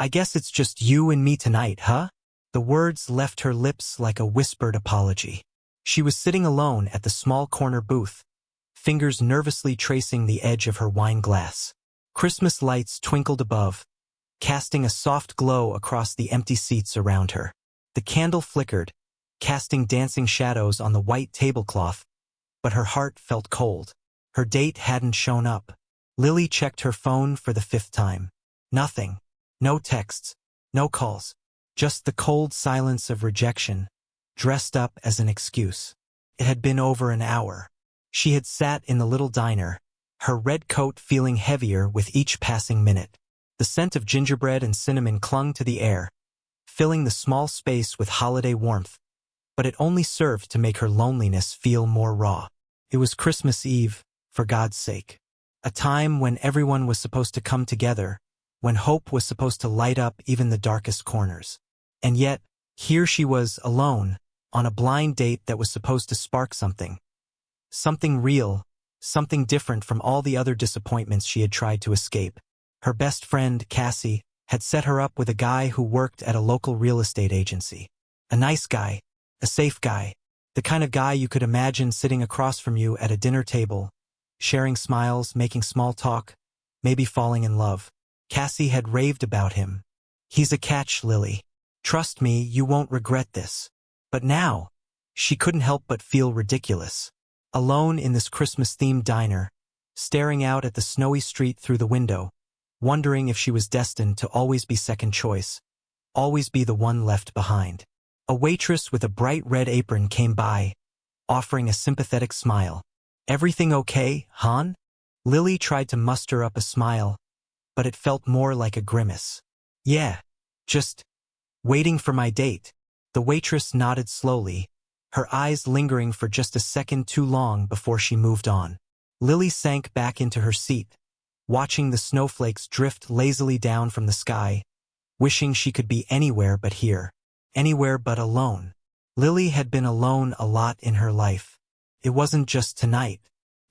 I guess it's just you and me tonight, huh? The words left her lips like a whispered apology. She was sitting alone at the small corner booth, fingers nervously tracing the edge of her wine glass. Christmas lights twinkled above, casting a soft glow across the empty seats around her. The candle flickered, casting dancing shadows on the white tablecloth, but her heart felt cold. Her date hadn't shown up. Lily checked her phone for the 5th time. Nothing. No texts. No calls. Just the cold silence of rejection, dressed up as an excuse. It had been over an hour. She had sat in the little diner, her red coat feeling heavier with each passing minute. The scent of gingerbread and cinnamon clung to the air, filling the small space with holiday warmth, but it only served to make her loneliness feel more raw. It was Christmas Eve, for God's sake. A time when everyone was supposed to come together, when hope was supposed to light up even the darkest corners. And yet, here she was, alone, on a blind date that was supposed to spark something. Something real, something different from all the other disappointments she had tried to escape. Her best friend, Cassie, had set her up with a guy who worked at a local real estate agency. A nice guy, a safe guy, the kind of guy you could imagine sitting across from you at a dinner table, sharing smiles, making small talk, maybe falling in love. Cassie had raved about him. He's a catch, Lily. Trust me, you won't regret this. But now, she couldn't help but feel ridiculous. Alone in this Christmas-themed diner, staring out at the snowy street through the window, wondering if she was destined to always be second choice, always be the one left behind. A waitress with a bright red apron came by, offering a sympathetic smile. "Everything okay, hon?" Lily tried to muster up a smile, but it felt more like a grimace. "Yeah, just waiting for my date." The waitress nodded slowly, her eyes lingering for just a second too long before she moved on. Lily sank back into her seat, watching the snowflakes drift lazily down from the sky, wishing she could be anywhere but here, anywhere but alone. Lily had been alone a lot in her life. It wasn't just tonight.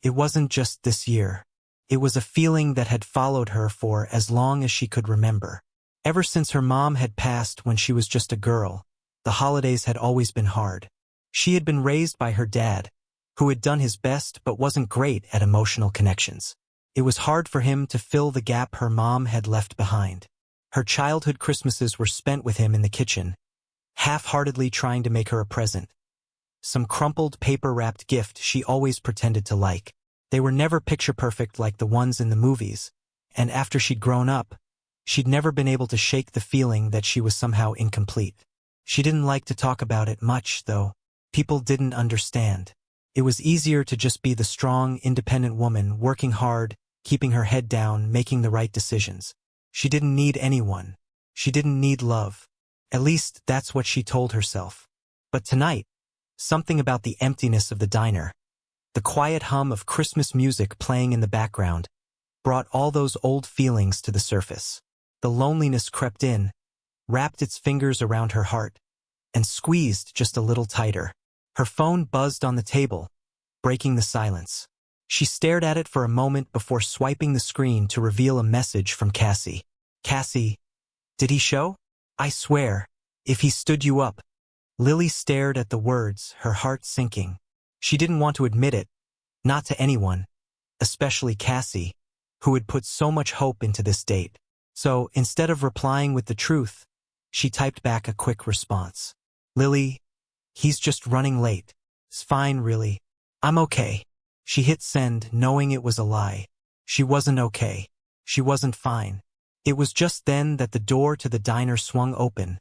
It wasn't just this year. It was a feeling that had followed her for as long as she could remember. Ever since her mom had passed when she was just a girl, the holidays had always been hard. She had been raised by her dad, who had done his best but wasn't great at emotional connections. It was hard for him to fill the gap her mom had left behind. Her childhood Christmases were spent with him in the kitchen, half-heartedly trying to make her a present. Some crumpled paper-wrapped gift she always pretended to like. They were never picture-perfect like the ones in the movies, and after she'd grown up, she'd never been able to shake the feeling that she was somehow incomplete. She didn't like to talk about it much, though. People didn't understand. It was easier to just be the strong, independent woman, working hard, keeping her head down, making the right decisions. She didn't need anyone. She didn't need love. At least, that's what she told herself. But tonight, something about the emptiness of the diner, the quiet hum of Christmas music playing in the background, brought all those old feelings to the surface. The loneliness crept in, wrapped its fingers around her heart, and squeezed just a little tighter. Her phone buzzed on the table, breaking the silence. She stared at it for a moment before swiping the screen to reveal a message from Cassie. "Cassie, did he show? I swear, if he stood you up." Lily stared at the words, her heart sinking. She didn't want to admit it, not to anyone, especially Cassie, who had put so much hope into this date. So, instead of replying with the truth, she typed back a quick response. "Lily, he's just running late. It's fine, really. I'm okay." She hit send, knowing it was a lie. She wasn't okay. She wasn't fine. It was just then that the door to the diner swung open,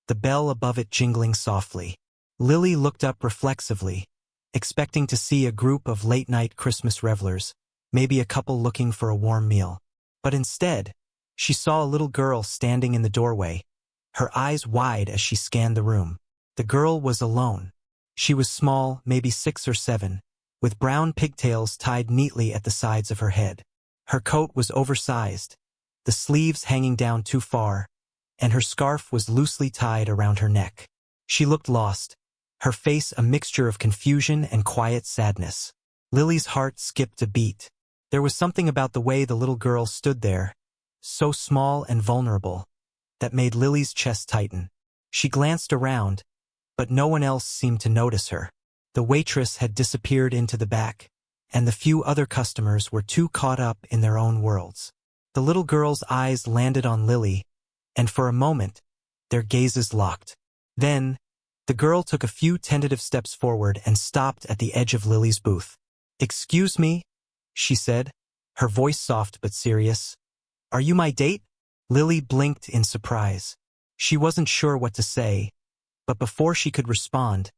the bell above it jingling softly. Lily looked up reflexively, expecting to see a group of late-night Christmas revelers, maybe a couple looking for a warm meal. But instead, she saw a little girl standing in the doorway, her eyes wide as she scanned the room. The girl was alone. She was small, maybe 6 or 7, with brown pigtails tied neatly at the sides of her head. Her coat was oversized, the sleeves hanging down too far, and her scarf was loosely tied around her neck. She looked lost, her face a mixture of confusion and quiet sadness. Lily's heart skipped a beat. There was something about the way the little girl stood there, so small and vulnerable, that made Lily's chest tighten. She glanced around, but no one else seemed to notice her. The waitress had disappeared into the back, and the few other customers were too caught up in their own worlds. The little girl's eyes landed on Lily, and for a moment, their gazes locked. Then, the girl took a few tentative steps forward and stopped at the edge of Lily's booth. "Excuse me," she said, her voice soft but serious. "Are you my date?" Lily blinked in surprise. She wasn't sure what to say, but before she could respond,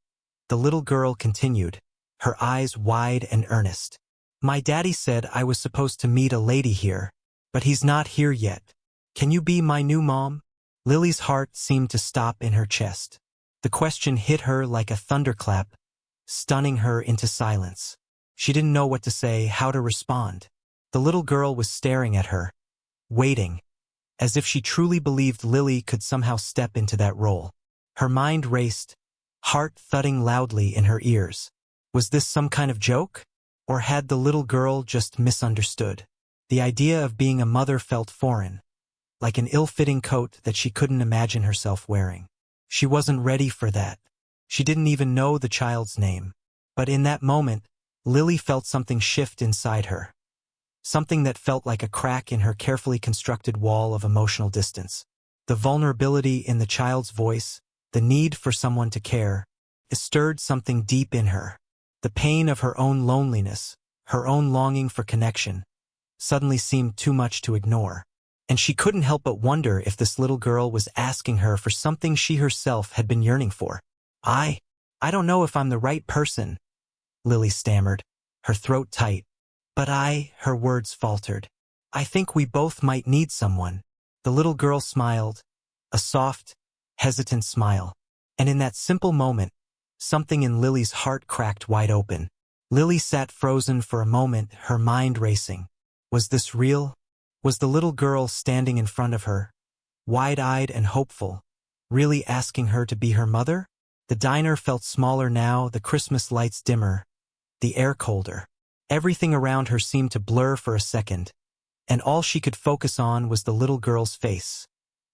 the little girl continued, her eyes wide and earnest. "My daddy said I was supposed to meet a lady here, but he's not here yet. Can you be my new mom?" Lily's heart seemed to stop in her chest. The question hit her like a thunderclap, stunning her into silence. She didn't know what to say, how to respond. The little girl was staring at her, waiting, as if she truly believed Lily could somehow step into that role. Her mind raced, heart thudding loudly in her ears. Was this some kind of joke? Or had the little girl just misunderstood? The idea of being a mother felt foreign, like an ill-fitting coat that she couldn't imagine herself wearing. She wasn't ready for that. She didn't even know the child's name. But in that moment, Lily felt something shift inside her. Something that felt like a crack in her carefully constructed wall of emotional distance. The vulnerability in the child's voice, the need for someone to care, it stirred something deep in her. The pain of her own loneliness, her own longing for connection, suddenly seemed too much to ignore. And she couldn't help but wonder if this little girl was asking her for something she herself had been yearning for. I don't know if I'm the right person," Lily stammered, her throat tight. "But her words faltered. "I think we both might need someone." The little girl smiled, a soft, hesitant smile. And in that simple moment, something in Lily's heart cracked wide open. Lily sat frozen for a moment, her mind racing. Was this real? Was the little girl standing in front of her, wide-eyed and hopeful, really asking her to be her mother? The diner felt smaller now, the Christmas lights dimmer, the air colder. Everything around her seemed to blur for a second, and all she could focus on was the little girl's face.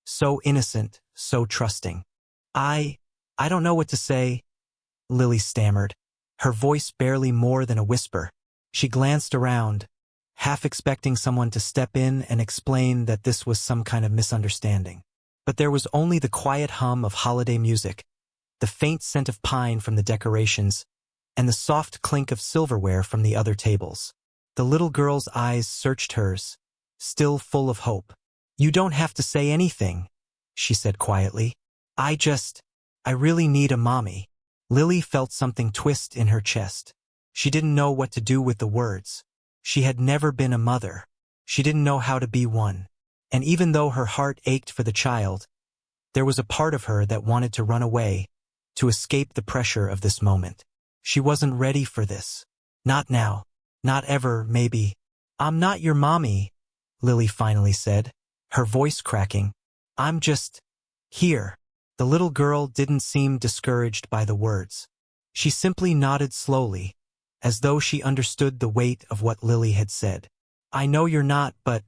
So innocent, so trusting. I don't know what to say," Lily stammered, her voice barely more than a whisper. She glanced around, half expecting someone to step in and explain that this was some kind of misunderstanding. But there was only the quiet hum of holiday music, the faint scent of pine from the decorations, and the soft clink of silverware from the other tables. The little girl's eyes searched hers, still full of hope. "You don't have to say anything," she said quietly. I really need a mommy." Lily felt something twist in her chest. She didn't know what to do with the words. She had never been a mother. She didn't know how to be one. And even though her heart ached for the child, there was a part of her that wanted to run away, to escape the pressure of this moment. She wasn't ready for this. Not now. Not ever, maybe. "I'm not your mommy," Lily finally said, her voice cracking. "I'm just here." The little girl didn't seem discouraged by the words. She simply nodded slowly, as though she understood the weight of what Lily had said. "I know you're not, but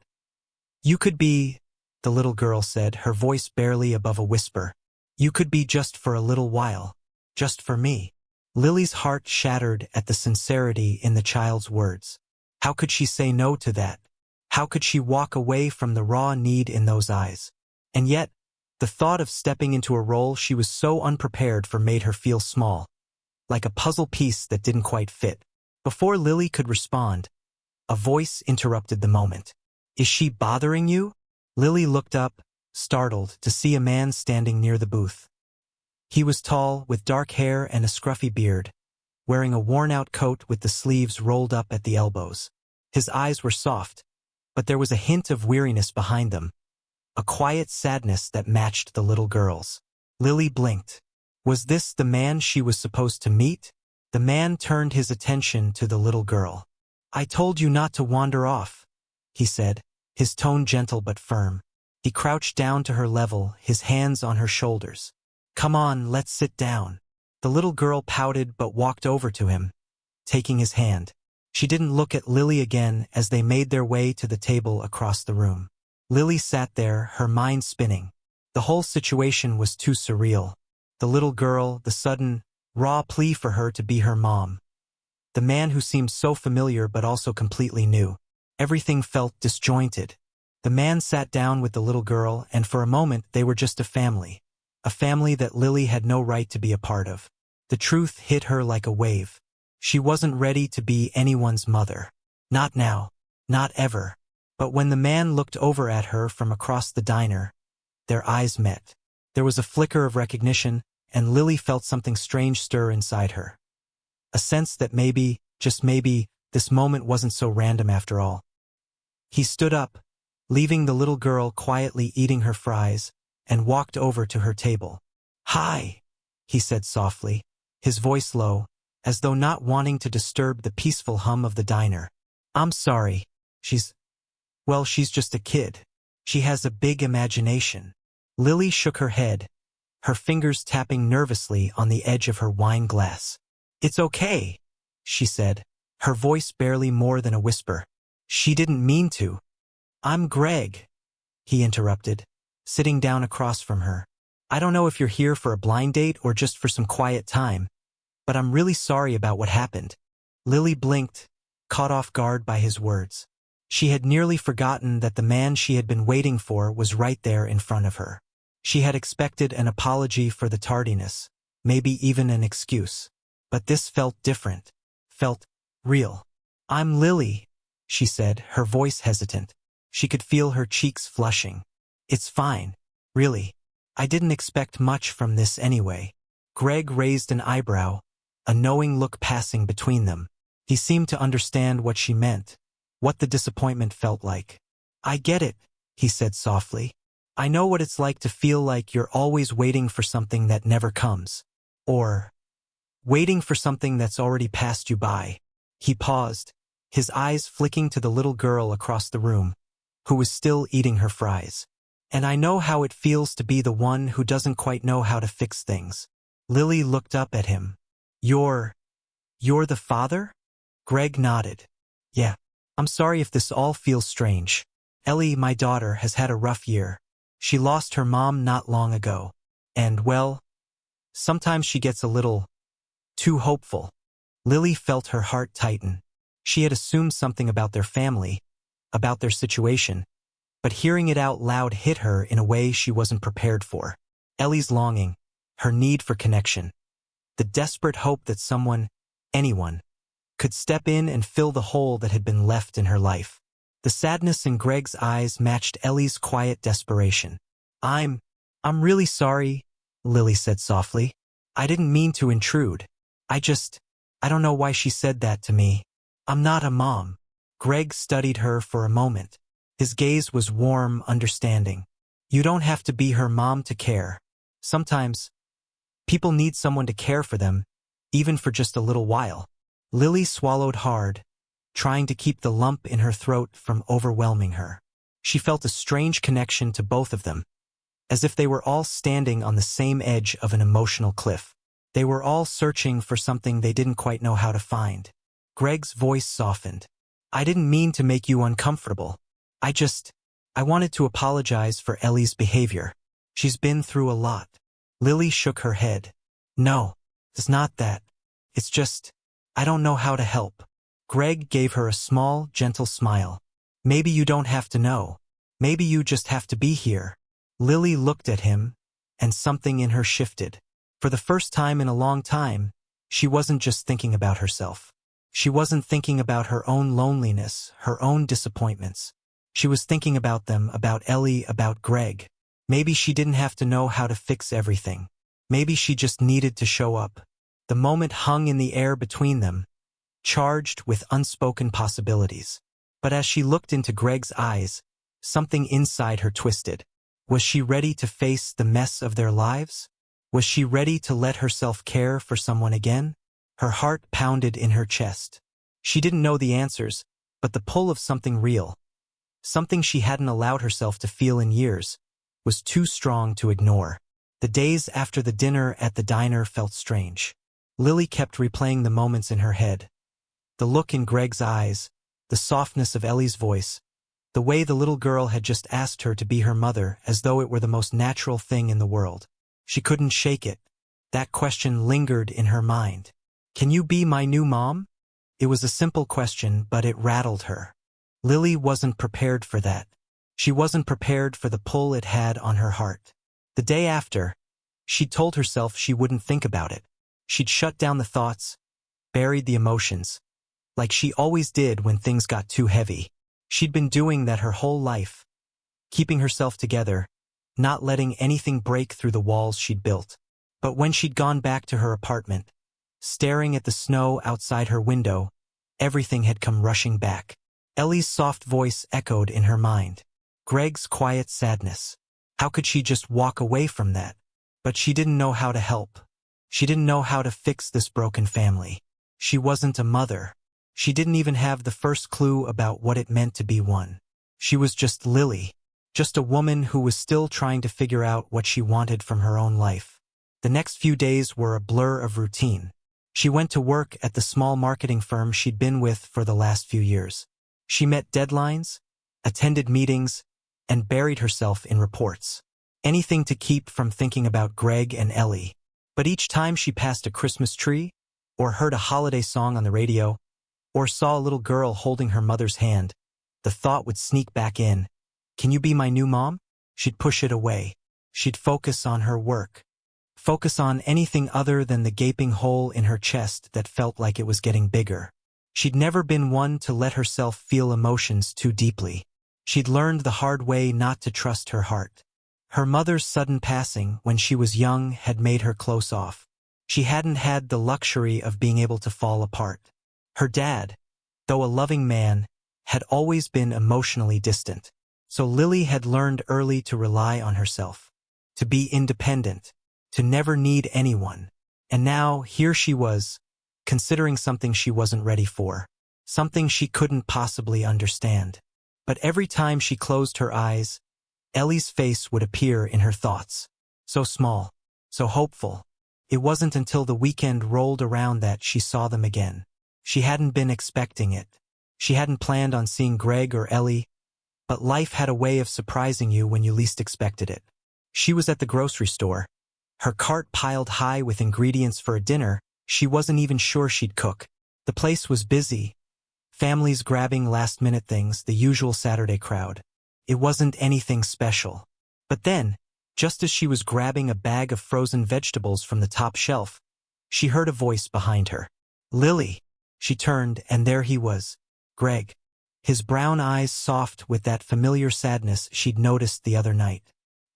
you could be," the little girl said, her voice barely above a whisper. "You could be just for a little while. Just for me." Lily's heart shattered at the sincerity in the child's words. How could she say no to that? How could she walk away from the raw need in those eyes? And yet, the thought of stepping into a role she was so unprepared for made her feel small, like a puzzle piece that didn't quite fit. Before Lily could respond, a voice interrupted the moment. "Is she bothering you?" Lily looked up, startled, to see a man standing near the booth. He was tall, with dark hair and a scruffy beard, wearing a worn-out coat with the sleeves rolled up at the elbows. His eyes were soft, but there was a hint of weariness behind them, a quiet sadness that matched the little girl's. Lily blinked. Was this the man she was supposed to meet? The man turned his attention to the little girl. "I told you not to wander off," he said, his tone gentle but firm. He crouched down to her level, his hands on her shoulders. "Come on, let's sit down." The little girl pouted but walked over to him, taking his hand. She didn't look at Lily again as they made their way to the table across the room. Lily sat there, her mind spinning. The whole situation was too surreal. The little girl, the sudden, raw plea for her to be her mom. The man who seemed so familiar but also completely new. Everything felt disjointed. The man sat down with the little girl, and for a moment they were just a family. A family that Lily had no right to be a part of. The truth hit her like a wave. She wasn't ready to be anyone's mother. Not now. Not ever. But when the man looked over at her from across the diner, their eyes met. There was a flicker of recognition, and Lily felt something strange stir inside her. A sense that maybe, just maybe, this moment wasn't so random after all. He stood up, leaving the little girl quietly eating her fries, and walked over to her table. "Hi," he said softly, his voice low, as though not wanting to disturb the peaceful hum of the diner. "I'm sorry. She's just a kid. She has a big imagination." Lily shook her head, her fingers tapping nervously on the edge of her wine glass. "It's okay," she said, her voice barely more than a whisper. "She didn't mean to." "I'm Greg," he interrupted, sitting down across from her. "I don't know if you're here for a blind date or just for some quiet time, but I'm really sorry about what happened." Lily blinked, caught off guard by his words. She had nearly forgotten that the man she had been waiting for was right there in front of her. She had expected an apology for the tardiness, maybe even an excuse. But this felt different, felt real. "I'm Lily," she said, her voice hesitant. She could feel her cheeks flushing. "It's fine, really. I didn't expect much from this anyway." Greg raised an eyebrow, a knowing look passing between them. He seemed to understand what she meant, what the disappointment felt like. "I get it," he said softly. "I know what it's like to feel like you're always waiting for something that never comes. Or waiting for something that's already passed you by." He paused, his eyes flicking to the little girl across the room, who was still eating her fries. "And I know how it feels to be the one who doesn't quite know how to fix things." Lily looked up at him. You're the father?" Greg nodded. "Yeah. I'm sorry if this all feels strange. Ellie, my daughter, has had a rough year. She lost her mom not long ago. And, well, sometimes she gets a little too hopeful." Lily felt her heart tighten. She had assumed something about their family, about their situation, but hearing it out loud hit her in a way she wasn't prepared for. Ellie's longing, her need for connection, the desperate hope that someone, anyone, could step in and fill the hole that had been left in her life. The sadness in Greg's eyes matched Ellie's quiet desperation. I'm really sorry," Lily said softly. "I didn't mean to intrude. I don't know why she said that to me. I'm not a mom." Greg studied her for a moment. His gaze was warm, understanding. "You don't have to be her mom to care. Sometimes people need someone to care for them, even for just a little while." Lily swallowed hard, trying to keep the lump in her throat from overwhelming her. She felt a strange connection to both of them, as if they were all standing on the same edge of an emotional cliff. They were all searching for something they didn't quite know how to find. Greg's voice softened. "I didn't mean to make you uncomfortable. I wanted to apologize for Ellie's behavior. She's been through a lot." Lily shook her head. "No, it's not that. It's just, I don't know how to help." Greg gave her a small, gentle smile. "Maybe you don't have to know. Maybe you just have to be here." Lily looked at him, and something in her shifted. For the first time in a long time, she wasn't just thinking about herself. She wasn't thinking about her own loneliness, her own disappointments. She was thinking about them, about Ellie, about Greg. Maybe she didn't have to know how to fix everything. Maybe she just needed to show up. The moment hung in the air between them, charged with unspoken possibilities. But as she looked into Greg's eyes, something inside her twisted. Was she ready to face the mess of their lives? Was she ready to let herself care for someone again? Her heart pounded in her chest. She didn't know the answers, but the pull of something real, something she hadn't allowed herself to feel in years, was too strong to ignore. The days after the dinner at the diner felt strange. Lily kept replaying the moments in her head. The look in Greg's eyes, the softness of Ellie's voice, The way the little girl had just asked her to be her mother as though it were the most natural thing in the world. She couldn't shake it. That question lingered in her mind. Can you be my new mom? It was a simple question, but it rattled her. Lily wasn't prepared for that. She wasn't prepared for the pull it had on her heart. The day after, she'd told herself she wouldn't think about it. She'd shut down the thoughts, buried the emotions, like she always did when things got too heavy. She'd been doing that her whole life, keeping herself together, not letting anything break through the walls she'd built. But when she'd gone back to her apartment, staring at the snow outside her window, everything had come rushing back. Ellie's soft voice echoed in her mind. Greg's quiet sadness. How could she just walk away from that? But she didn't know how to help. She didn't know how to fix this broken family. She wasn't a mother. She didn't even have the first clue about what it meant to be one. She was just Lily, just a woman who was still trying to figure out what she wanted from her own life. The next few days were a blur of routine. She went to work at the small marketing firm she'd been with for the last few years. She met deadlines, attended meetings, and buried herself in reports. Anything to keep from thinking about Greg and Ellie. But each time she passed a Christmas tree, or heard a holiday song on the radio, or saw a little girl holding her mother's hand, the thought would sneak back in. Can you be my new mom? She'd push it away. She'd focus on her work. Focus on anything other than the gaping hole in her chest that felt like it was getting bigger. She'd never been one to let herself feel emotions too deeply. She'd learned the hard way not to trust her heart. Her mother's sudden passing when she was young had made her close off. She hadn't had the luxury of being able to fall apart. Her dad, though a loving man, had always been emotionally distant. So Lily had learned early to rely on herself, to be independent, to never need anyone. And now, here she was, considering something she wasn't ready for, something she couldn't possibly understand. But every time she closed her eyes, Ellie's face would appear in her thoughts. So small, so hopeful. It wasn't until the weekend rolled around that she saw them again. She hadn't been expecting it. She hadn't planned on seeing Greg or Ellie, but life had a way of surprising you when you least expected it. She was at the grocery store, her cart piled high with ingredients for a dinner she wasn't even sure she'd cook. The place was busy, families grabbing last-minute things, the usual Saturday crowd. It wasn't anything special. But then, just as she was grabbing a bag of frozen vegetables from the top shelf, she heard a voice behind her. Lily! She turned, and there he was, Greg. His brown eyes soft with that familiar sadness she'd noticed the other night.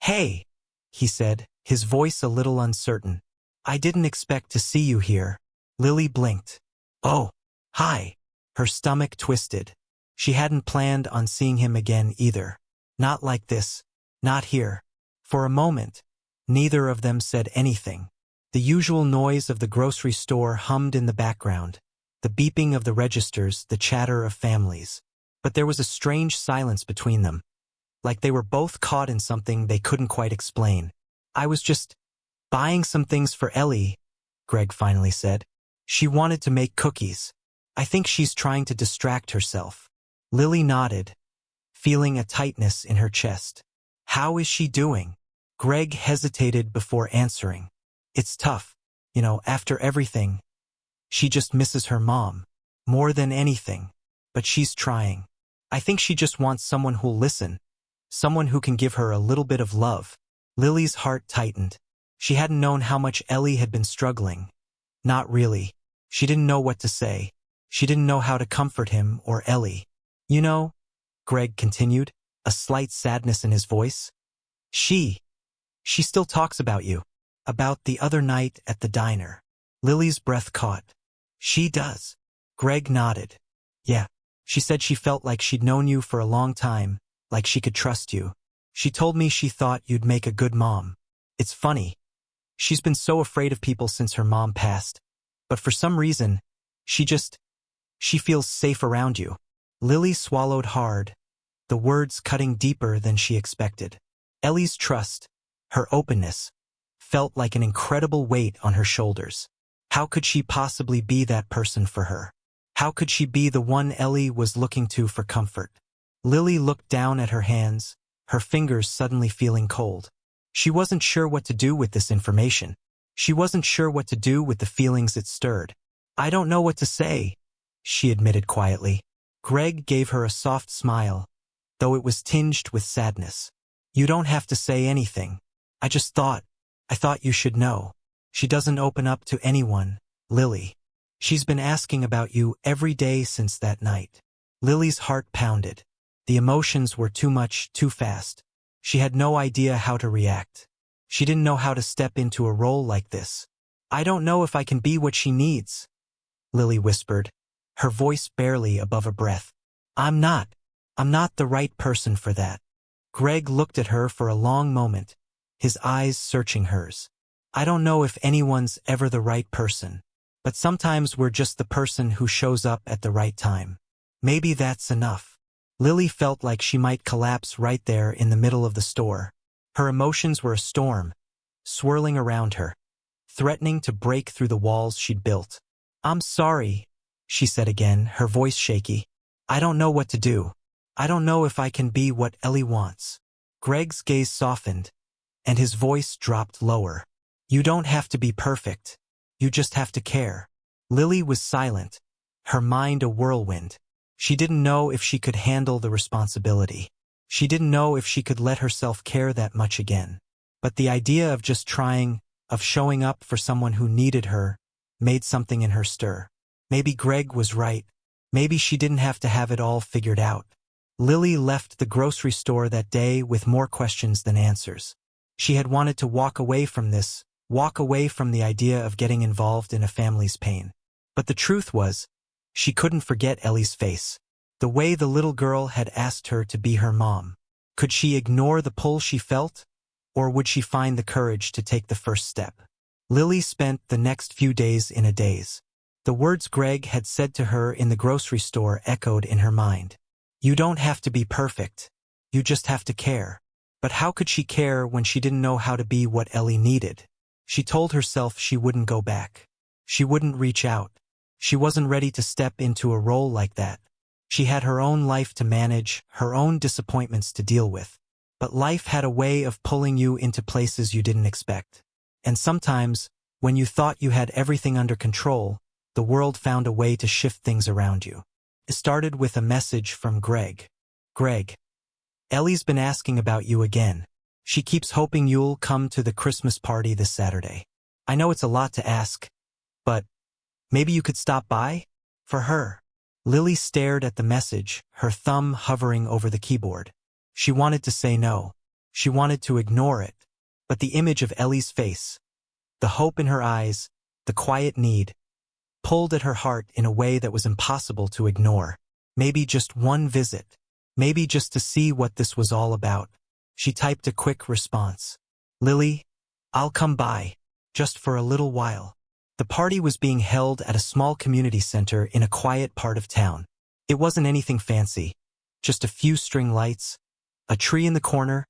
Hey! He said, his voice a little uncertain. I didn't expect to see you here. Lily blinked. Oh, hi. Her stomach twisted. She hadn't planned on seeing him again either. Not like this. Not here. For a moment, neither of them said anything. The usual noise of the grocery store hummed in the background, the beeping of the registers, the chatter of families. But there was a strange silence between them, like they were both caught in something they couldn't quite explain. I was just buying some things for Ellie, Greg finally said. She wanted to make cookies. I think she's trying to distract herself. Lily nodded, feeling a tightness in her chest. How is she doing? Greg hesitated before answering. It's tough, after everything. She just misses her mom, more than anything. But she's trying. I think she just wants someone who'll listen, someone who can give her a little bit of love. Lily's heart tightened. She hadn't known how much Ellie had been struggling. Not really. She didn't know what to say. She didn't know how to comfort him or Ellie. Greg continued, a slight sadness in his voice. She still talks about you. About the other night at the diner. Lily's breath caught. She does. Greg nodded. Yeah. She said she felt like she'd known you for a long time, like she could trust you. She told me she thought you'd make a good mom. It's funny. She's been so afraid of people since her mom passed. But for some reason, she feels safe around you. Lily swallowed hard, the words cutting deeper than she expected. Ellie's trust, her openness, felt like an incredible weight on her shoulders. How could she possibly be that person for her? How could she be the one Ellie was looking to for comfort? Lily looked down at her hands, her fingers suddenly feeling cold. She wasn't sure what to do with this information. She wasn't sure what to do with the feelings it stirred. "I don't know what to say," she admitted quietly. Greg gave her a soft smile, though it was tinged with sadness. "You don't have to say anything. I thought you should know. She doesn't open up to anyone, Lily. She's been asking about you every day since that night." Lily's heart pounded. The emotions were too much, too fast. She had no idea how to react. She didn't know how to step into a role like this. "I don't know if I can be what she needs," Lily whispered, her voice barely above a breath. I'm not the right person for that." Greg looked at her for a long moment, his eyes searching hers. "I don't know if anyone's ever the right person, but sometimes we're just the person who shows up at the right time. Maybe that's enough." Lily felt like she might collapse right there in the middle of the store. Her emotions were a storm, swirling around her, threatening to break through the walls she'd built. "I'm sorry," she said again, her voice shaky. "I don't know what to do. I don't know if I can be what Ellie wants." Greg's gaze softened, and his voice dropped lower. "You don't have to be perfect. You just have to care." Lily was silent, her mind a whirlwind. She didn't know if she could handle the responsibility. She didn't know if she could let herself care that much again. But the idea of just trying, of showing up for someone who needed her, made something in her stir. Maybe Greg was right. Maybe she didn't have to have it all figured out. Lily left the grocery store that day with more questions than answers. She had wanted to walk away from this, walk away from the idea of getting involved in a family's pain. But the truth was, she couldn't forget Ellie's face. The way the little girl had asked her to be her mom. Could she ignore the pull she felt? Or would she find the courage to take the first step? Lily spent the next few days in a daze. The words Greg had said to her in the grocery store echoed in her mind. You don't have to be perfect. You just have to care. But how could she care when she didn't know how to be what Ellie needed? She told herself she wouldn't go back. She wouldn't reach out. She wasn't ready to step into a role like that. She had her own life to manage, her own disappointments to deal with. But life had a way of pulling you into places you didn't expect. And sometimes, when you thought you had everything under control, the world found a way to shift things around you. It started with a message from Greg. Greg, Ellie's been asking about you again. She keeps hoping you'll come to the Christmas party this Saturday. I know it's a lot to ask, but maybe you could stop by? For her. Lily stared at the message, her thumb hovering over the keyboard. She wanted to say no. She wanted to ignore it. But the image of Ellie's face, the hope in her eyes, the quiet need, pulled at her heart in a way that was impossible to ignore. Maybe just one visit. Maybe just to see what this was all about. She typed a quick response. Lily, I'll come by, just for a little while. The party was being held at a small community center in a quiet part of town. It wasn't anything fancy, just a few string lights, a tree in the corner,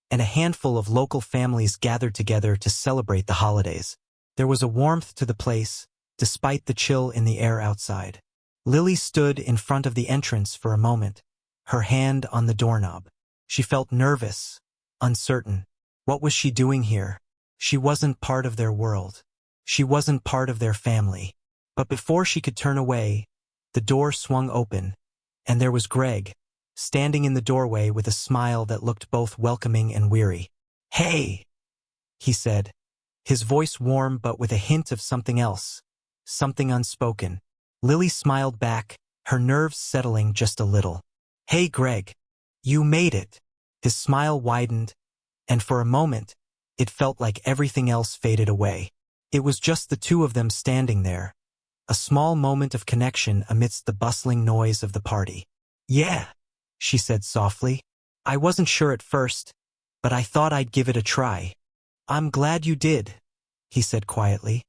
and a handful of local families gathered together to celebrate the holidays. There was a warmth to the place, despite the chill in the air outside. Lily stood in front of the entrance for a moment, her hand on the doorknob. She felt nervous, uncertain. What was she doing here? She wasn't part of their world. She wasn't part of their family. But before she could turn away, the door swung open, and there was Greg, standing in the doorway with a smile that looked both welcoming and weary. Hey, he said, his voice warm but with a hint of something else, something unspoken. Lily smiled back, her nerves settling just a little. Hey Greg, you made it. His smile widened, and for a moment, it felt like everything else faded away. It was just the two of them standing there, a small moment of connection amidst the bustling noise of the party. Yeah, she said softly. I wasn't sure at first, but I thought I'd give it a try. I'm glad you did, he said quietly,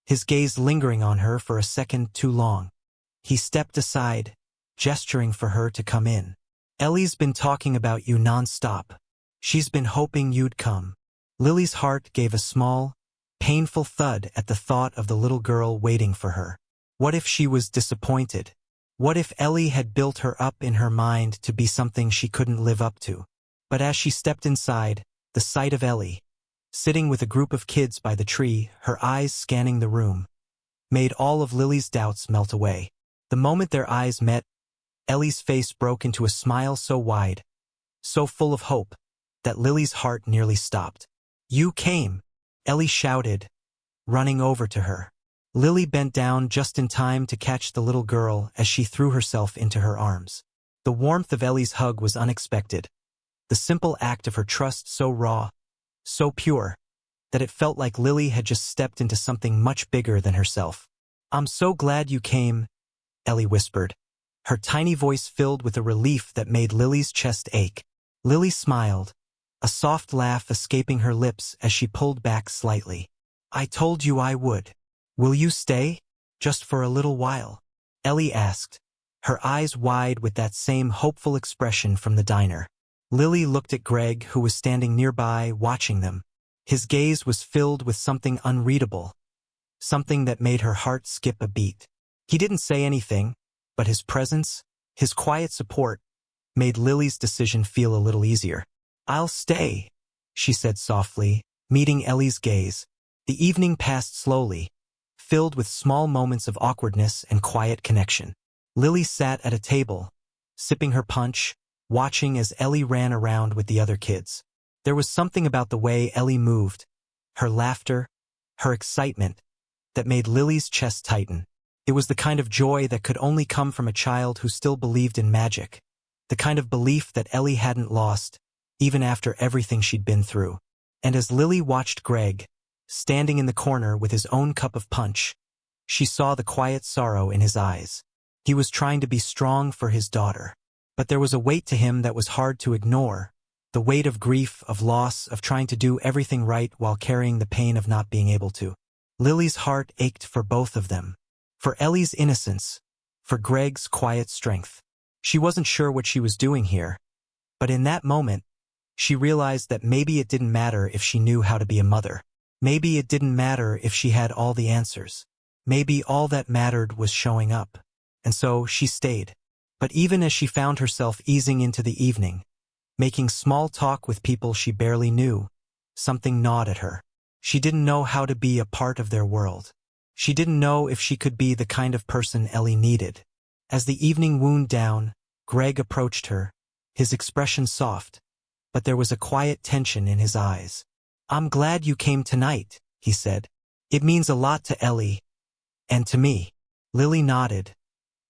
his gaze lingering on her for a second too long. He stepped aside, gesturing for her to come in. Ellie's been talking about you nonstop. She's been hoping you'd come. Lily's heart gave a small, painful thud at the thought of the little girl waiting for her. What if she was disappointed? What if Ellie had built her up in her mind to be something she couldn't live up to? But as she stepped inside, the sight of Ellie, sitting with a group of kids by the tree, her eyes scanning the room, made all of Lily's doubts melt away. The moment their eyes met, Ellie's face broke into a smile so wide, so full of hope, that Lily's heart nearly stopped. "You came!" Ellie shouted, running over to her. Lily bent down just in time to catch the little girl as she threw herself into her arms. The warmth of Ellie's hug was unexpected, the simple act of her trust so raw, so pure, that it felt like Lily had just stepped into something much bigger than herself. "I'm so glad you came," Ellie whispered, her tiny voice filled with a relief that made Lily's chest ache. Lily smiled, a soft laugh escaping her lips as she pulled back slightly. "I told you I would. Will you stay? Just for a little while?" Ellie asked, her eyes wide with that same hopeful expression from the diner. Lily looked at Greg, who was standing nearby, watching them. His gaze was filled with something unreadable, something that made her heart skip a beat. He didn't say anything, but his presence, his quiet support, made Lily's decision feel a little easier. "I'll stay," she said softly, meeting Ellie's gaze. The evening passed slowly, filled with small moments of awkwardness and quiet connection. Lily sat at a table, sipping her punch, watching as Ellie ran around with the other kids. There was something about the way Ellie moved, her laughter, her excitement, that made Lily's chest tighten. It was the kind of joy that could only come from a child who still believed in magic, the kind of belief that Ellie hadn't lost, even after everything she'd been through. And as Lily watched Greg, standing in the corner with his own cup of punch, she saw the quiet sorrow in his eyes. He was trying to be strong for his daughter, but there was a weight to him that was hard to ignore, the weight of grief, of loss, of trying to do everything right while carrying the pain of not being able to. Lily's heart ached for both of them, for Ellie's innocence, for Greg's quiet strength. She wasn't sure what she was doing here, but in that moment, she realized that maybe it didn't matter if she knew how to be a mother. Maybe it didn't matter if she had all the answers. Maybe all that mattered was showing up. And so she stayed. But even as she found herself easing into the evening, making small talk with people she barely knew, something gnawed at her. She didn't know how to be a part of their world. She didn't know if she could be the kind of person Ellie needed. As the evening wound down, Greg approached her, his expression soft, but there was a quiet tension in his eyes. "I'm glad you came tonight," he said. "It means a lot to Ellie, and to me." Lily nodded,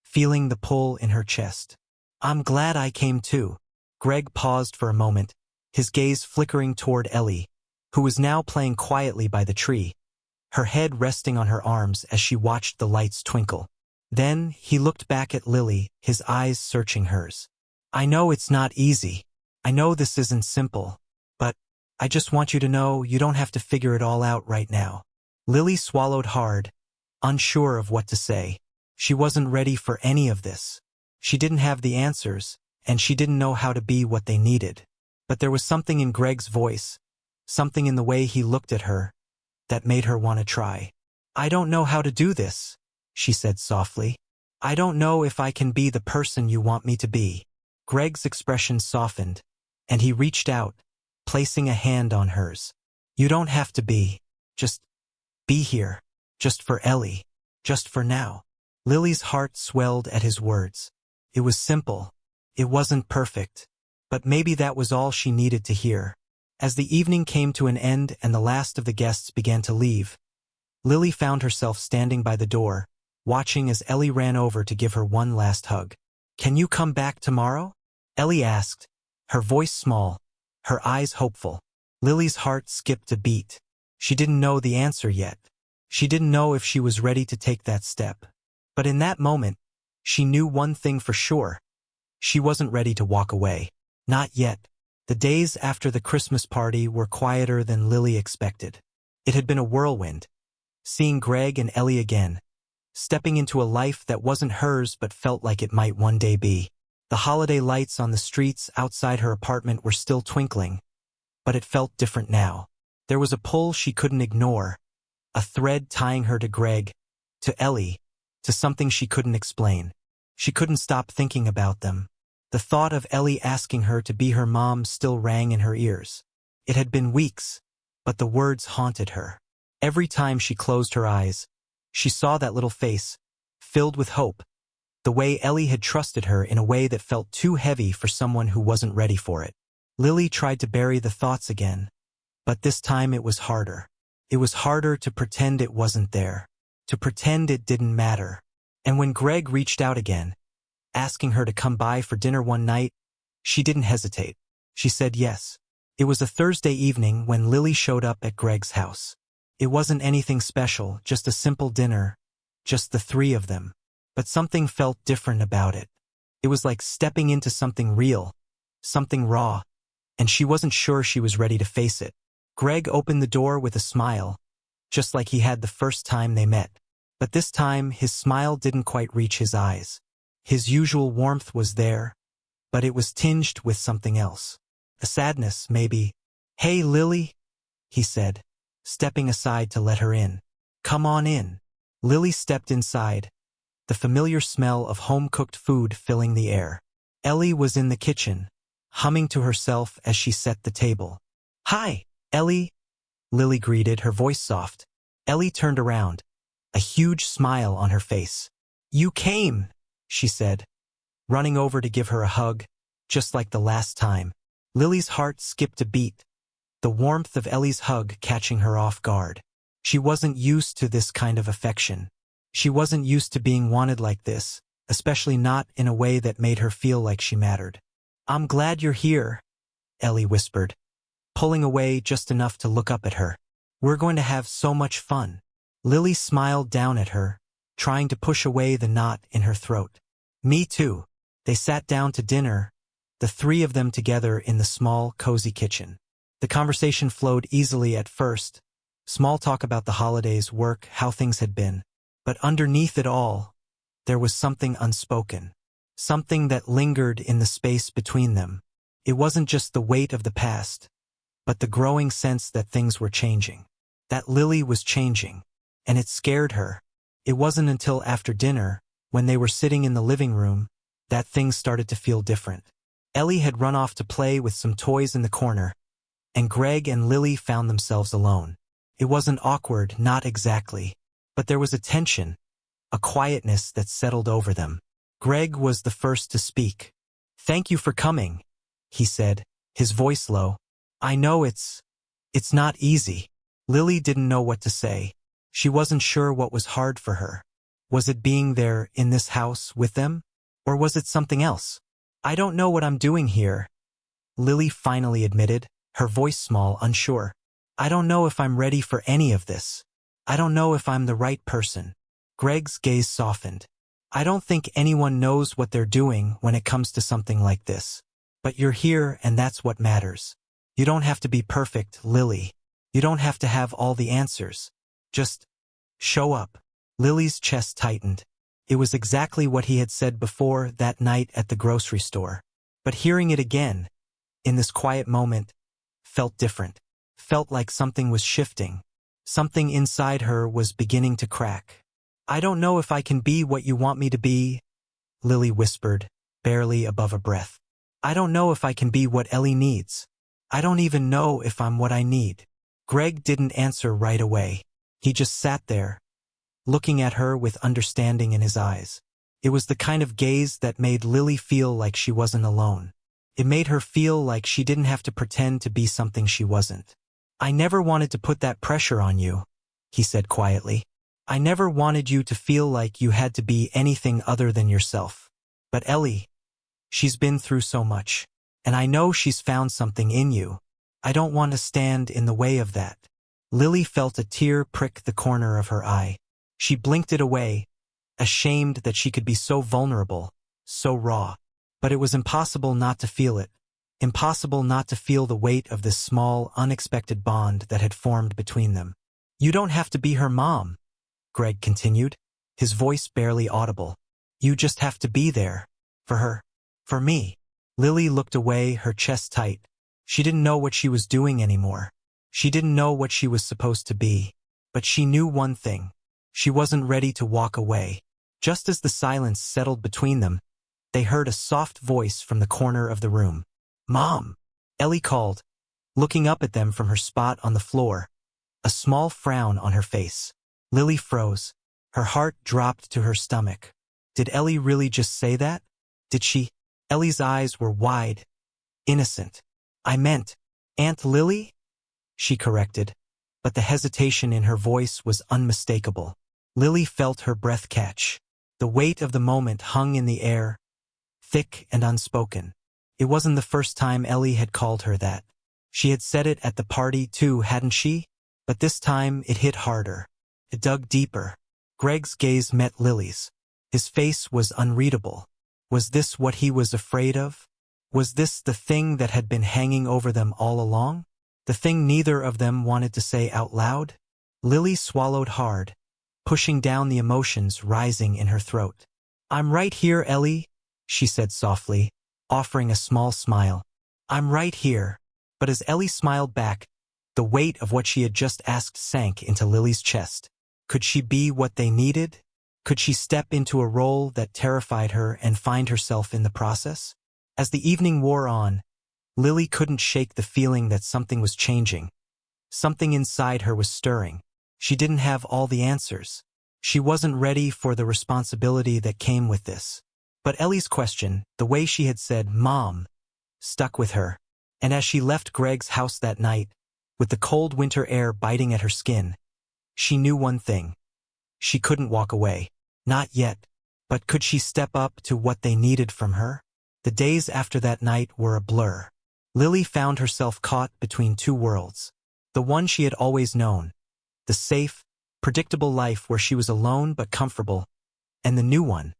feeling the pull in her chest. "I'm glad I came too." Greg paused for a moment, his gaze flickering toward Ellie, who was now playing quietly by the tree, her head resting on her arms as she watched the lights twinkle. Then he looked back at Lily, his eyes searching hers. "I know it's not easy. I know this isn't simple, but I just want you to know you don't have to figure it all out right now." Lily swallowed hard, unsure of what to say. She wasn't ready for any of this. She didn't have the answers, and she didn't know how to be what they needed. But there was something in Greg's voice, something in the way he looked at her, that made her want to try. "I don't know how to do this," she said softly. "I don't know if I can be the person you want me to be." Greg's expression softened, and he reached out, placing a hand on hers. "You don't have to be. Just be here. Just for Ellie. Just for now." Lily's heart swelled at his words. It was simple. It wasn't perfect. But maybe that was all she needed to hear. As the evening came to an end and the last of the guests began to leave, Lily found herself standing by the door, watching as Ellie ran over to give her one last hug. "Can you come back tomorrow?" Ellie asked, her voice small, her eyes hopeful. Lily's heart skipped a beat. She didn't know the answer yet. She didn't know if she was ready to take that step. But in that moment, she knew one thing for sure. She wasn't ready to walk away. Not yet. The days after the Christmas party were quieter than Lily expected. It had been a whirlwind, seeing Greg and Ellie again, stepping into a life that wasn't hers but felt like it might one day be. The holiday lights on the streets outside her apartment were still twinkling, but it felt different now. There was a pull she couldn't ignore, a thread tying her to Greg, to Ellie, to something she couldn't explain. She couldn't stop thinking about them. The thought of Ellie asking her to be her mom still rang in her ears. It had been weeks, but the words haunted her. Every time she closed her eyes, she saw that little face, filled with hope, the way Ellie had trusted her in a way that felt too heavy for someone who wasn't ready for it. Lily tried to bury the thoughts again, but this time it was harder. It was harder to pretend it wasn't there, to pretend it didn't matter. And when Greg reached out again, asking her to come by for dinner one night, she didn't hesitate. She said yes. It was a Thursday evening when Lily showed up at Greg's house. It wasn't anything special, just a simple dinner, just the three of them. But something felt different about it. It was like stepping into something real, something raw, and she wasn't sure she was ready to face it. Greg opened the door with a smile, just like he had the first time they met. But this time, his smile didn't quite reach his eyes. His usual warmth was there, but it was tinged with something else. A sadness, maybe. "Hey, Lily," he said, stepping aside to let her in. "Come on in." Lily stepped inside, the familiar smell of home-cooked food filling the air. Ellie was in the kitchen, humming to herself as she set the table. "Hi, Ellie," Lily greeted, her voice soft. Ellie turned around, a huge smile on her face. "You came," she said, running over to give her a hug, just like the last time. Lily's heart skipped a beat, the warmth of Ellie's hug catching her off guard. She wasn't used to this kind of affection. She wasn't used to being wanted like this, especially not in a way that made her feel like she mattered. "I'm glad you're here," Ellie whispered, pulling away just enough to look up at her. "We're going to have so much fun." Lily smiled down at her, trying to push away the knot in her throat. "Me too." They sat down to dinner, the three of them together in the small, cozy kitchen. The conversation flowed easily at first, small talk about the holidays, work, how things had been. But underneath it all, there was something unspoken, something that lingered in the space between them. It wasn't just the weight of the past, but the growing sense that things were changing, that Lily was changing, and it scared her. It wasn't until after dinner, when they were sitting in the living room, that things started to feel different. Ellie had run off to play with some toys in the corner, and Greg and Lily found themselves alone. It wasn't awkward, not exactly, but there was a tension, a quietness that settled over them. Greg was the first to speak. "Thank you for coming," he said, his voice low. "I know it's not easy." Lily didn't know what to say. She wasn't sure what was hard for her. Was it being there in this house with them? Or was it something else? "I don't know what I'm doing here," Lily finally admitted, her voice small, unsure. "I don't know if I'm ready for any of this. I don't know if I'm the right person." Greg's gaze softened. "I don't think anyone knows what they're doing when it comes to something like this. But you're here, and that's what matters. You don't have to be perfect, Lily. You don't have to have all the answers. Just show up." Lily's chest tightened. It was exactly what he had said before that night at the grocery store. But hearing it again, in this quiet moment, felt different. Felt like something was shifting. Something inside her was beginning to crack. "I don't know if I can be what you want me to be," Lily whispered, barely above a breath. "I don't know if I can be what Ellie needs. I don't even know if I'm what I need." Greg didn't answer right away. He just sat there, looking at her with understanding in his eyes. It was the kind of gaze that made Lily feel like she wasn't alone. It made her feel like she didn't have to pretend to be something she wasn't. "I never wanted to put that pressure on you," he said quietly. "I never wanted you to feel like you had to be anything other than yourself. But Ellie, she's been through so much, and I know she's found something in you. I don't want to stand in the way of that." Lily felt a tear prick the corner of her eye. She blinked it away, ashamed that she could be so vulnerable, so raw. But it was impossible not to feel it. Impossible not to feel the weight of this small, unexpected bond that had formed between them. "You don't have to be her mom," Greg continued, his voice barely audible. "You just have to be there. For her. For me." Lily looked away, her chest tight. She didn't know what she was doing anymore. She didn't know what she was supposed to be. But she knew one thing. She wasn't ready to walk away. Just as the silence settled between them, they heard a soft voice from the corner of the room. "Mom!" Ellie called, looking up at them from her spot on the floor, a small frown on her face. Lily froze. Her heart dropped to her stomach. Did Ellie really just say that? Did she? Ellie's eyes were wide, innocent. "I meant, Aunt Lily?" she corrected, but the hesitation in her voice was unmistakable. Lily felt her breath catch. The weight of the moment hung in the air, thick and unspoken. It wasn't the first time Ellie had called her that. She had said it at the party too, hadn't she? But this time it hit harder. It dug deeper. Greg's gaze met Lily's. His face was unreadable. Was this what he was afraid of? Was this the thing that had been hanging over them all along? The thing neither of them wanted to say out loud? Lily swallowed hard, pushing down the emotions rising in her throat. "I'm right here, Ellie," she said softly, offering a small smile. "I'm right here." But as Ellie smiled back, the weight of what she had just asked sank into Lily's chest. Could she be what they needed? Could she step into a role that terrified her and find herself in the process? As the evening wore on, Lily couldn't shake the feeling that something was changing. Something inside her was stirring. She didn't have all the answers. She wasn't ready for the responsibility that came with this. But Ellie's question, the way she had said, "Mom," stuck with her. And as she left Greg's house that night, with the cold winter air biting at her skin, she knew one thing. She couldn't walk away. Not yet. But could she step up to what they needed from her? The days after that night were a blur. Lily found herself caught between two worlds. The one she had always known, the safe, predictable life where she was alone but comfortable, and the new one,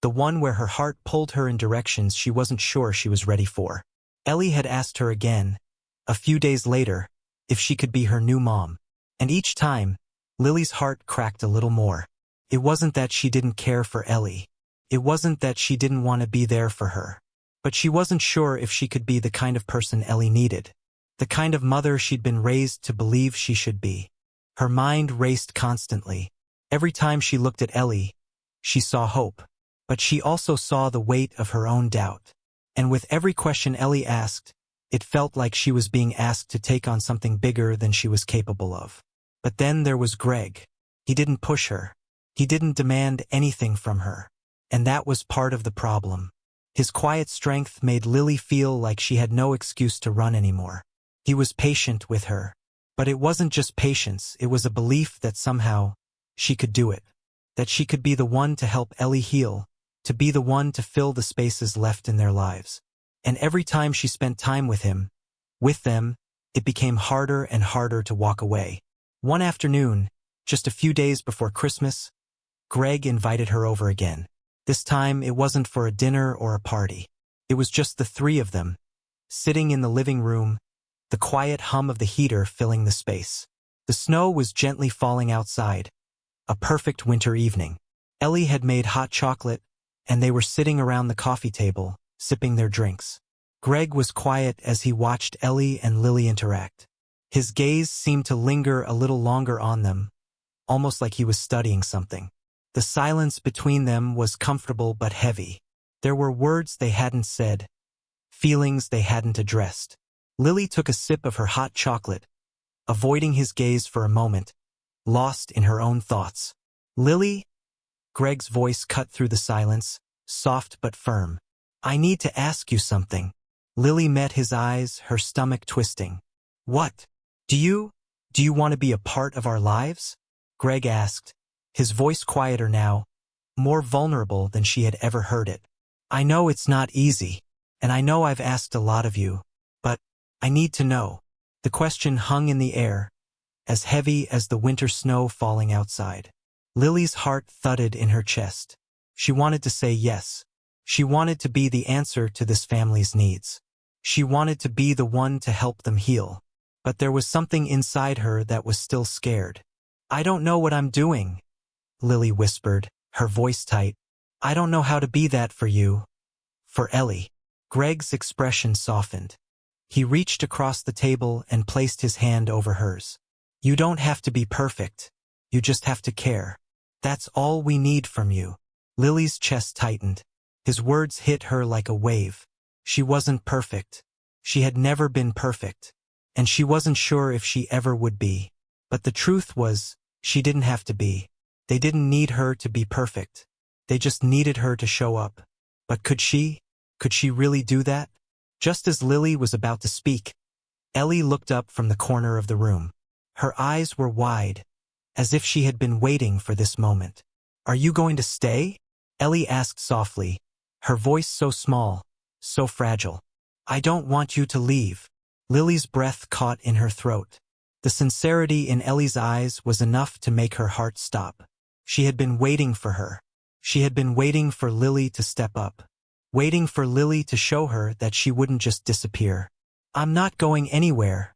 the one where her heart pulled her in directions she wasn't sure she was ready for. Ellie had asked her again, a few days later, if she could be her new mom. And each time, Lily's heart cracked a little more. It wasn't that she didn't care for Ellie. It wasn't that she didn't want to be there for her. But she wasn't sure if she could be the kind of person Ellie needed. The kind of mother she'd been raised to believe she should be. Her mind raced constantly. Every time she looked at Ellie, she saw hope. But she also saw the weight of her own doubt. And with every question Ellie asked, it felt like she was being asked to take on something bigger than she was capable of. But then there was Greg. He didn't push her. He didn't demand anything from her. And that was part of the problem. His quiet strength made Lily feel like she had no excuse to run anymore. He was patient with her. But it wasn't just patience, it was a belief that somehow she could do it. That she could be the one to help Ellie heal, to be the one to fill the spaces left in their lives. And every time she spent time with him, with them, it became harder and harder to walk away. One afternoon, just a few days before Christmas, Greg invited her over again. This time it wasn't for a dinner or a party. It was just the three of them, sitting in the living room, the quiet hum of the heater filling the space. The snow was gently falling outside, a perfect winter evening. Ellie had made hot chocolate, and they were sitting around the coffee table, sipping their drinks. Greg was quiet as he watched Ellie and Lily interact. His gaze seemed to linger a little longer on them, almost like he was studying something. The silence between them was comfortable but heavy. There were words they hadn't said, feelings they hadn't addressed. Lily took a sip of her hot chocolate, avoiding his gaze for a moment, lost in her own thoughts. "Lily?" Greg's voice cut through the silence, soft but firm. "I need to ask you something." Lily met his eyes, her stomach twisting. "What? Do you want to be a part of our lives?" Greg asked, his voice quieter now, more vulnerable than she had ever heard it. "I know it's not easy, and I know I've asked a lot of you, but I need to know." The question hung in the air, as heavy as the winter snow falling outside. Lily's heart thudded in her chest. She wanted to say yes. She wanted to be the answer to this family's needs. She wanted to be the one to help them heal. But there was something inside her that was still scared. "I don't know what I'm doing," Lily whispered, her voice tight. "I don't know how to be that for you." For Ellie. Greg's expression softened. He reached across the table and placed his hand over hers. "You don't have to be perfect. You just have to care. That's all we need from you." Lily's chest tightened. His words hit her like a wave. She wasn't perfect. She had never been perfect. And she wasn't sure if she ever would be. But the truth was, she didn't have to be. They didn't need her to be perfect. They just needed her to show up. But could she? Could she really do that? Just as Lily was about to speak, Ellie looked up from the corner of the room. Her eyes were wide, as if she had been waiting for this moment. "Are you going to stay?" Ellie asked softly, her voice so small, so fragile. "I don't want you to leave." Lily's breath caught in her throat. The sincerity in Ellie's eyes was enough to make her heart stop. She had been waiting for her. She had been waiting for Lily to step up. Waiting for Lily to show her that she wouldn't just disappear. "I'm not going anywhere,"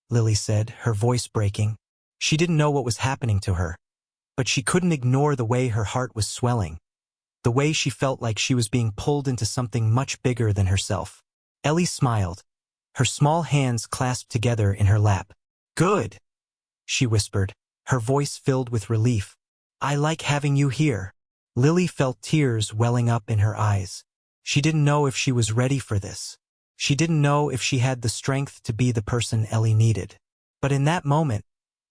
Lily said, her voice breaking. She didn't know what was happening to her, but she couldn't ignore the way her heart was swelling, the way she felt like she was being pulled into something much bigger than herself. Ellie smiled, her small hands clasped together in her lap. "Good," she whispered, her voice filled with relief. "I like having you here." Lily felt tears welling up in her eyes. She didn't know if she was ready for this. She didn't know if she had the strength to be the person Ellie needed. But in that moment,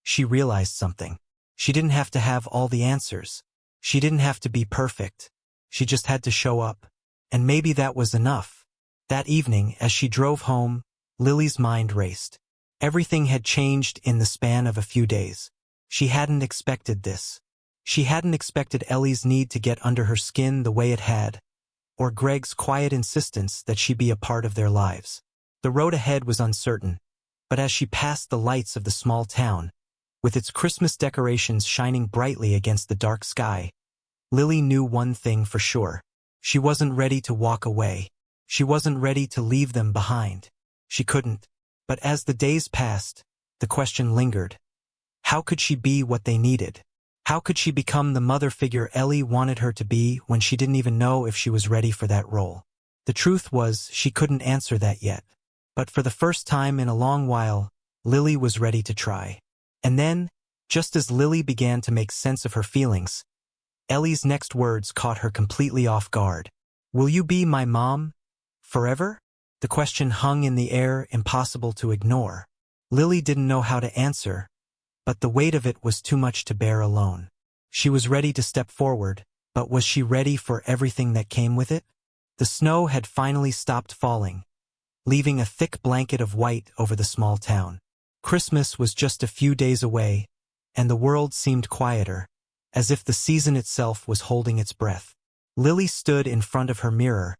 she realized something. She didn't have to have all the answers. She didn't have to be perfect. She just had to show up. And maybe that was enough. That evening, as she drove home, Lily's mind raced. Everything had changed in the span of a few days. She hadn't expected this. She hadn't expected Ellie's need to get under her skin the way it had, or Greg's quiet insistence that she be a part of their lives. The road ahead was uncertain, but as she passed the lights of the small town, with its Christmas decorations shining brightly against the dark sky, Lily knew one thing for sure. She wasn't ready to walk away. She wasn't ready to leave them behind. She couldn't. But as the days passed, the question lingered. How could she be what they needed? How could she become the mother figure Ellie wanted her to be when she didn't even know if she was ready for that role? The truth was, she couldn't answer that yet. But for the first time in a long while, Lily was ready to try. And then, just as Lily began to make sense of her feelings, Ellie's next words caught her completely off guard. "Will you be my mom? Forever?" The question hung in the air, impossible to ignore. Lily didn't know how to answer, but the weight of it was too much to bear alone. She was ready to step forward, but was she ready for everything that came with it? The snow had finally stopped falling, leaving a thick blanket of white over the small town. Christmas was just a few days away, and the world seemed quieter, as if the season itself was holding its breath. Lily stood in front of her mirror,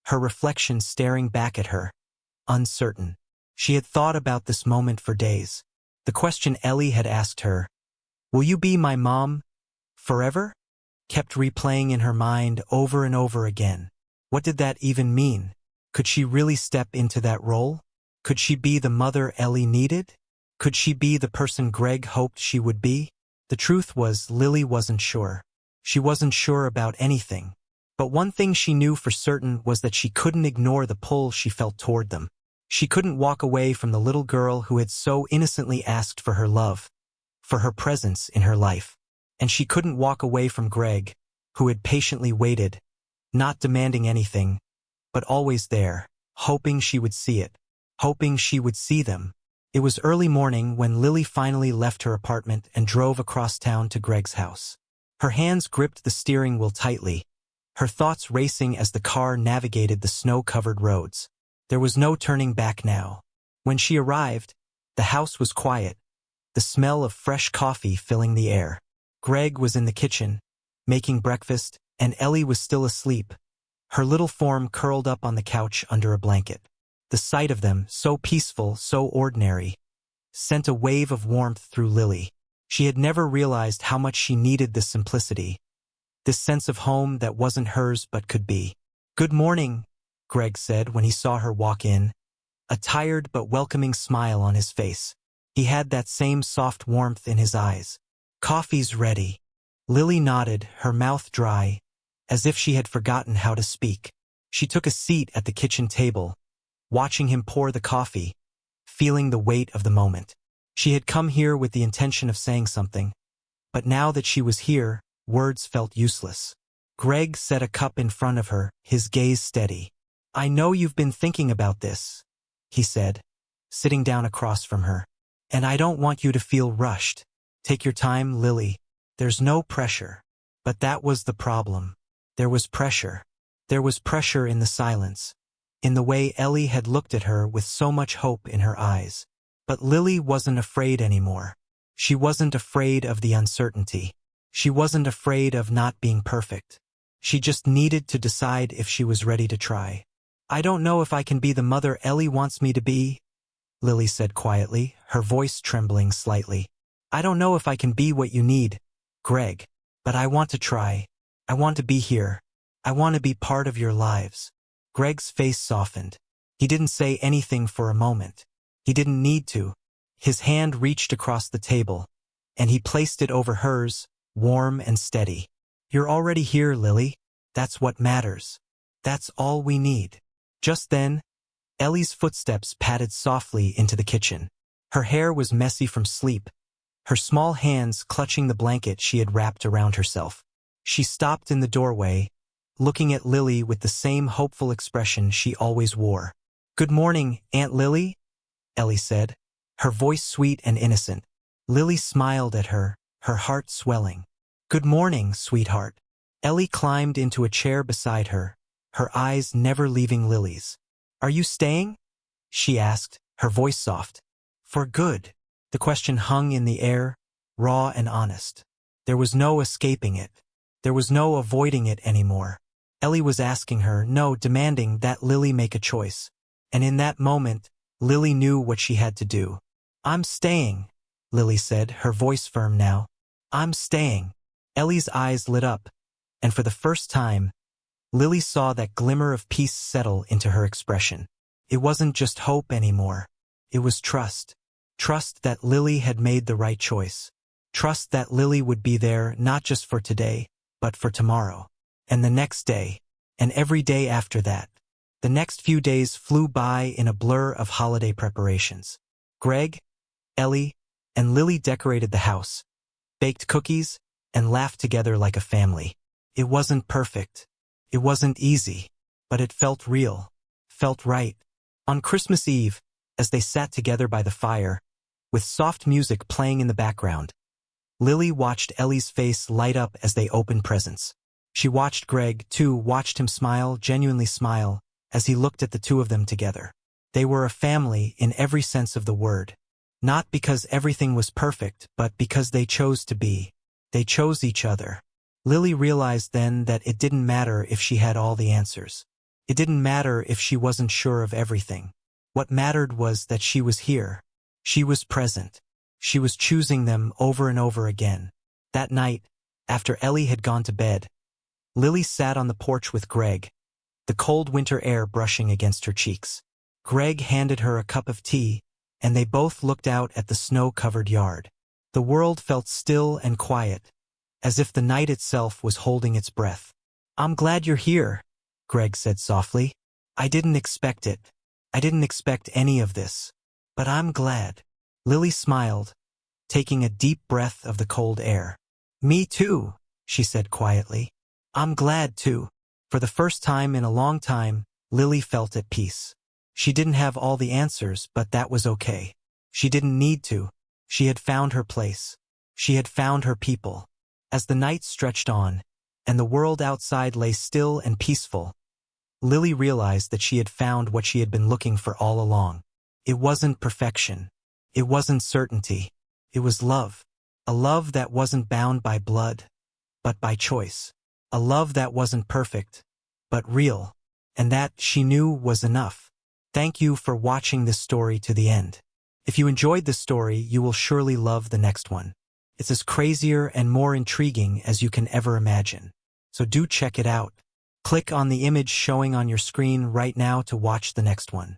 her reflection staring back at her, uncertain. She had thought about this moment for days. The question Ellie had asked her, "Will you be my mom forever?" kept replaying in her mind over and over again. What did that even mean? Could she really step into that role? Could she be the mother Ellie needed? Could she be the person Greg hoped she would be? The truth was, Lily wasn't sure. She wasn't sure about anything. But one thing she knew for certain was that she couldn't ignore the pull she felt toward them. She couldn't walk away from the little girl who had so innocently asked for her love, for her presence in her life. And she couldn't walk away from Greg, who had patiently waited, not demanding anything, but always there, hoping she would see it, hoping she would see them. It was early morning when Lily finally left her apartment and drove across town to Greg's house. Her hands gripped the steering wheel tightly, her thoughts racing as the car navigated the snow-covered roads. There was no turning back now. When she arrived, the house was quiet, the smell of fresh coffee filling the air. Greg was in the kitchen, making breakfast, and Ellie was still asleep, her little form curled up on the couch under a blanket. The sight of them, so peaceful, so ordinary, sent a wave of warmth through Lily. She had never realized how much she needed this simplicity, this sense of home that wasn't hers but could be. "Good morning," Greg said when he saw her walk in, a tired but welcoming smile on his face. He had that same soft warmth in his eyes. "Coffee's ready." Lily nodded, her mouth dry, as if she had forgotten how to speak. She took a seat at the kitchen table, watching him pour the coffee, feeling the weight of the moment. She had come here with the intention of saying something, but now that she was here, words felt useless. Greg set a cup in front of her, his gaze steady. I know you've been thinking about this, he said, sitting down across from her. And I don't want you to feel rushed. Take your time, Lily. There's no pressure. But that was the problem. There was pressure. There was pressure in the silence, in the way Ellie had looked at her with so much hope in her eyes. But Lily wasn't afraid anymore. She wasn't afraid of the uncertainty. She wasn't afraid of not being perfect. She just needed to decide if she was ready to try. I don't know if I can be the mother Ellie wants me to be, Lily said quietly, her voice trembling slightly. I don't know if I can be what you need, Greg, but I want to try. I want to be here. I want to be part of your lives. Greg's face softened. He didn't say anything for a moment. He didn't need to. His hand reached across the table, and he placed it over hers, warm and steady. You're already here, Lily. That's what matters. That's all we need. Just then, Ellie's footsteps padded softly into the kitchen. Her hair was messy from sleep, her small hands clutching the blanket she had wrapped around herself. She stopped in the doorway, looking at Lily with the same hopeful expression she always wore. Good morning, Aunt Lily, Ellie said, her voice sweet and innocent. Lily smiled at her, her heart swelling. Good morning, sweetheart. Ellie climbed into a chair beside her, her eyes never leaving Lily's. Are you staying? She asked, her voice soft. For good. The question hung in the air, raw and honest. There was no escaping it. There was no avoiding it anymore. Ellie was asking her, no, demanding that Lily make a choice. And in that moment, Lily knew what she had to do. I'm staying, Lily said, her voice firm now. I'm staying. Ellie's eyes lit up, and for the first time, Lily saw that glimmer of peace settle into her expression. It wasn't just hope anymore. It was trust. Trust that Lily had made the right choice. Trust that Lily would be there not just for today, but for tomorrow. And the next day, and every day after that. The next few days flew by in a blur of holiday preparations. Greg, Ellie, and Lily decorated the house, baked cookies, and laughed together like a family. It wasn't perfect. It wasn't easy, but it felt real, felt right. On Christmas Eve, as they sat together by the fire, with soft music playing in the background, Lily watched Ellie's face light up as they opened presents. She watched Greg, too, watched him smile, genuinely smile, as he looked at the two of them together. They were a family in every sense of the word. Not because everything was perfect, but because they chose to be. They chose each other. Lily realized then that it didn't matter if she had all the answers. It didn't matter if she wasn't sure of everything. What mattered was that she was here. She was present. She was choosing them over and over again. That night, after Ellie had gone to bed, Lily sat on the porch with Greg, the cold winter air brushing against her cheeks. Greg handed her a cup of tea, and they both looked out at the snow-covered yard. The world felt still and quiet, as if the night itself was holding its breath. I'm glad you're here, Greg said softly. I didn't expect it. I didn't expect any of this. But I'm glad. Lily smiled, taking a deep breath of the cold air. Me too, she said quietly. I'm glad too. For the first time in a long time, Lily felt at peace. She didn't have all the answers, but that was okay. She didn't need to. She had found her place. She had found her people. As the night stretched on, and the world outside lay still and peaceful, Lily realized that she had found what she had been looking for all along. It wasn't perfection. It wasn't certainty. It was love. A love that wasn't bound by blood, but by choice. A love that wasn't perfect, but real. And that, she knew, was enough. Thank you for watching this story to the end. If you enjoyed this story, you will surely love the next one. It's as crazier and more intriguing as you can ever imagine. So do check it out. Click on the image showing on your screen right now to watch the next one.